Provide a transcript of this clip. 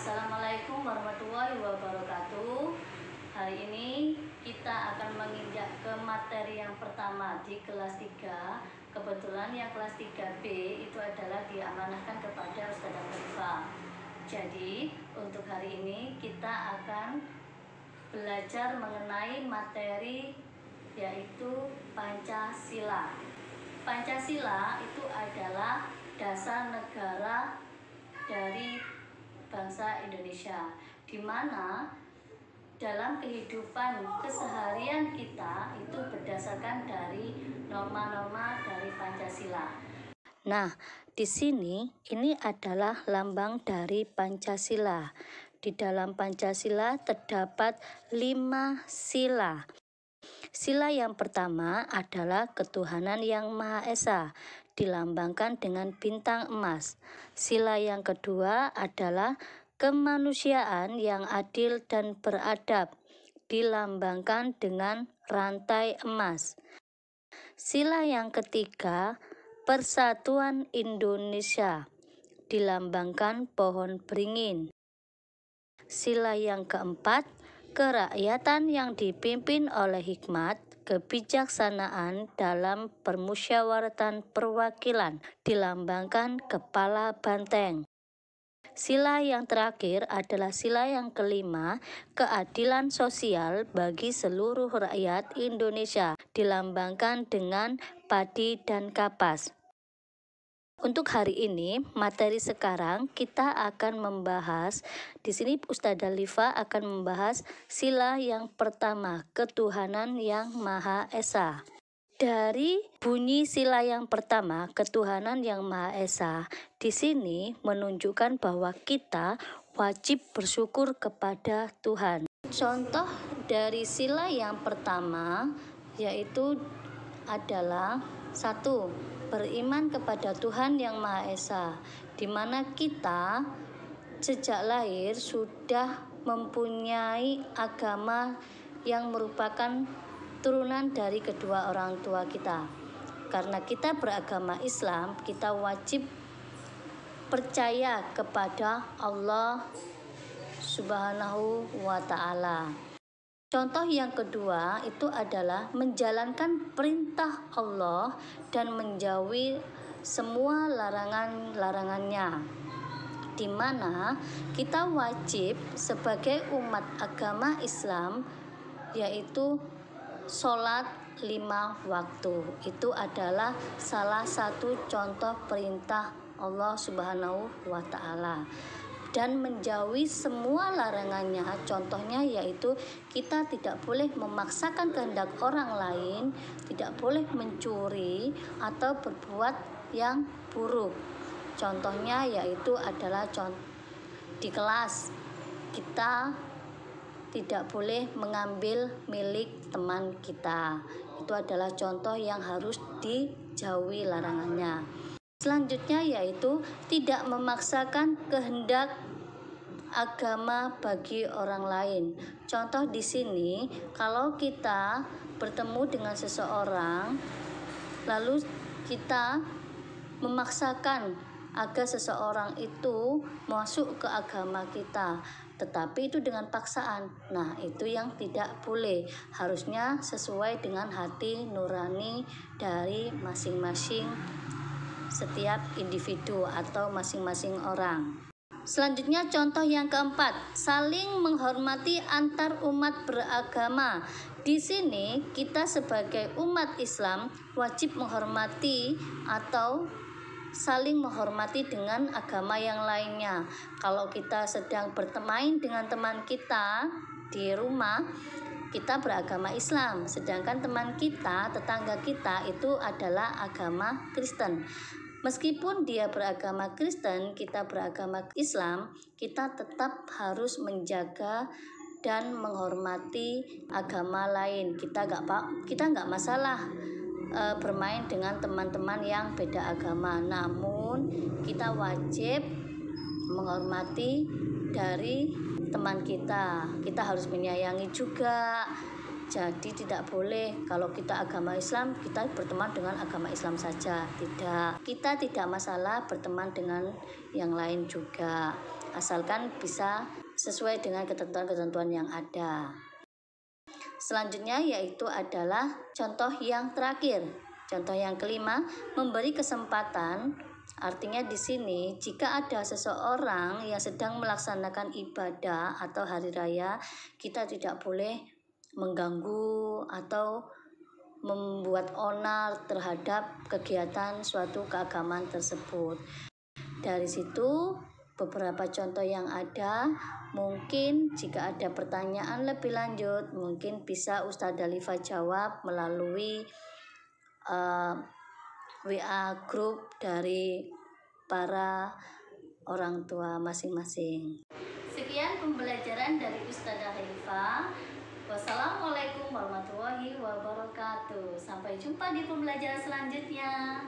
Assalamualaikum warahmatullahi wabarakatuh. Hari ini kita akan menginjak ke materi yang pertama di kelas 3. Kebetulan yang kelas 3B itu adalah diamanahkan kepada Ustadzah Khalifa. Jadi untuk hari ini kita akan belajar mengenai materi yaitu Pancasila. Pancasila itu adalah dasar negara dari bangsa Indonesia, di mana dalam kehidupan keseharian kita itu berdasarkan dari norma-norma dari Pancasila. Nah, di sini ini adalah lambang dari Pancasila. Di dalam Pancasila terdapat 5 sila. Sila yang pertama adalah ketuhanan yang Maha Esa, dilambangkan dengan bintang emas. Sila yang kedua adalah kemanusiaan yang adil dan beradab, dilambangkan dengan rantai emas. Sila yang ketiga, persatuan Indonesia, dilambangkan pohon beringin. Sila yang keempat, kerakyatan yang dipimpin oleh hikmat, kebijaksanaan dalam permusyawaratan perwakilan, dilambangkan kepala banteng. Sila yang terakhir adalah sila yang kelima, keadilan sosial bagi seluruh rakyat Indonesia, dilambangkan dengan padi dan kapas. Untuk hari ini, materi sekarang kita akan membahas, di sini Ustadzah Khalifa akan membahas sila yang pertama, ketuhanan yang Maha Esa. Dari bunyi sila yang pertama, ketuhanan yang Maha Esa, di sini menunjukkan bahwa kita wajib bersyukur kepada Tuhan. Contoh dari sila yang pertama yaitu adalah 1. Beriman kepada Tuhan yang Maha Esa, di mana kita sejak lahir sudah mempunyai agama yang merupakan turunan dari kedua orang tua kita. Karena kita beragama Islam, kita wajib percaya kepada Allah Subhanahu wa Ta'ala. Contoh yang kedua itu adalah menjalankan perintah Allah dan menjauhi semua larangan-larangannya, di mana kita wajib sebagai umat agama Islam yaitu sholat 5 waktu. Itu adalah salah satu contoh perintah Allah Subhanahu wa Ta'ala. Dan menjauhi semua larangannya, contohnya yaitu kita tidak boleh memaksakan kehendak orang lain, tidak boleh mencuri atau berbuat yang buruk. Contohnya yaitu adalah di kelas kita tidak boleh mengambil milik teman kita. Itu adalah contoh yang harus dijauhi larangannya. Selanjutnya yaitu tidak memaksakan kehendak agama bagi orang lain. Contoh di sini, kalau kita bertemu dengan seseorang, lalu kita memaksakan agar seseorang itu masuk ke agama kita, tetapi itu dengan paksaan. Nah, itu yang tidak boleh. Harusnya sesuai dengan hati nurani dari masing-masing setiap individu atau masing-masing orang. Selanjutnya contoh yang keempat, saling menghormati antar umat beragama. Di sini kita sebagai umat Islam wajib menghormati atau saling menghormati dengan agama yang lainnya. Kalau kita sedang bermain dengan teman kita di rumah, kita beragama Islam, sedangkan teman kita, tetangga kita itu adalah agama Kristen. Meskipun dia beragama Kristen, kita beragama Islam, kita tetap harus menjaga dan menghormati agama lain. Kita nggak masalah bermain dengan teman-teman yang beda agama, namun kita wajib menghormati dari teman kita. Kita harus menyayangi juga. Jadi tidak boleh kalau kita agama Islam kita berteman dengan agama Islam saja, tidak. Kita tidak masalah berteman dengan yang lain juga. asalkan bisa sesuai dengan ketentuan-ketentuan yang ada. Selanjutnya yaitu adalah contoh yang terakhir. Contoh yang kelima, memberi kesempatan. Artinya di sini jika ada seseorang yang sedang melaksanakan ibadah atau hari raya, kita tidak boleh mengganggu atau membuat onar terhadap kegiatan suatu keagamaan tersebut. Dari situ beberapa contoh yang ada, mungkin jika ada pertanyaan lebih lanjut mungkin bisa Ustazah Liva jawab melalui WA grup dari para orang tua masing-masing. Sekian pembelajaran dari Ustazah Liva. Wassalamualaikum warahmatullahi wabarakatuh. Sampai jumpa di pembelajaran selanjutnya.